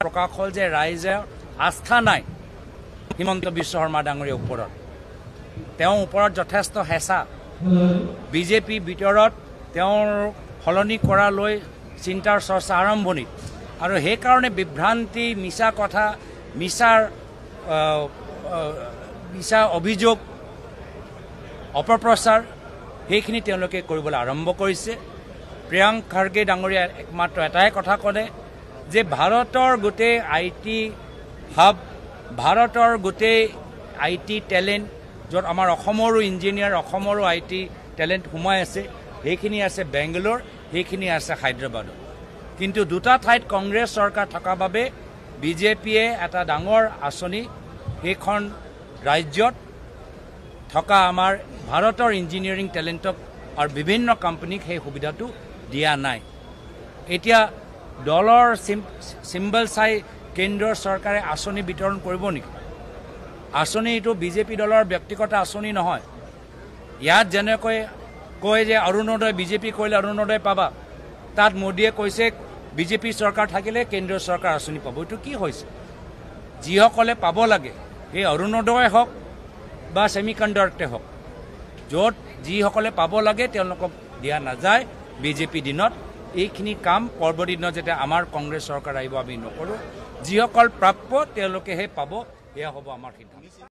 প্ৰকাশ হ'ল যে ৰাইজৰ আস্থা নাই হিমন্ত বিশ্ব শৰ্মা ডাঙৰীয়াৰ ওপৰত। তেওঁৰ ওপৰত যথেষ্ট হেঁচা বিজেপি ভিতৰত তেওঁৰ সলনি কৰালৈ চিন্তাৰ চৰ্চা আৰম্ভণিত, আৰু সেইকাৰণে বিভ্ৰান্তি, মিছা কথা, মিছা অভিযোগ, অপপ্ৰচাৰ সেইখিনি তেওঁলোকে কৰিবলৈ আৰম্ভ কৰিছে। প্ৰিয়ংক খাৰ্গে ডাঙৰীয়াই একমাত্ৰ এটাই কথা ক'লে যে ভাৰতৰ গোটেই IT হাব, ভাৰতৰ গোটেই IT টেলেণ্ট, য'ত আমাৰ অসমৰো ইঞ্জিনিয়াৰ, অসমৰো IT টেলেণ্ট সোমাই আছে, সেইখিনি আছে বেংগালোৰ, সেইখিনি আছে হায়দৰাবাদত। কিন্তু দুটা ঠাইত কংগ্ৰেছ চৰকাৰ থকা বাবে বিজেপিয়ে এটা ডাঙৰ আঁচনি সেইখন ৰাজ্যত থকা আমাৰ ভাৰতৰ ইঞ্জিনিয়াৰিং টেলেণ্টক আৰু বিভিন্ন কোম্পানীক সেই সুবিধাটো দিয়া নাই। এতিয়া দলৰ চিম্বল চাই কেন্দ্ৰৰ চৰকাৰে আঁচনি বিতৰণ কৰিব নেকি? আঁচনি এইটো বিজেপি দলৰ ব্যক্তিগত আঁচনি নহয়। ইয়াত যেনেকৈ কয় যে অৰুণোদয় বিজেপি কৰিলে অৰুণোদয় পাবা, তাত মোদীয়ে কৈছে বিজেপি চৰকাৰ থাকিলে কেন্দ্ৰীয় চৰকাৰ আঁচনি পাব। এইটো কি হৈছে? যিসকলে পাব লাগে, সেই অৰুণোদয় হওক বা ছেমি কণ্ডাক্টৰে হওক, য'ত যিসকলে পাব লাগে তেওঁলোকক দিয়া নাযায় বিজেপি দিনত। এইখিনি কাম পৰৱৰ্তী দিনত যেতিয়া আমাৰ কংগ্ৰেছ চৰকাৰ আহিব আমি নকৰোঁ। যিসকল প্ৰাপ্য তেওঁলোকেহে পাব, এয়া হ'ব আমাৰ সিদ্ধান্ত।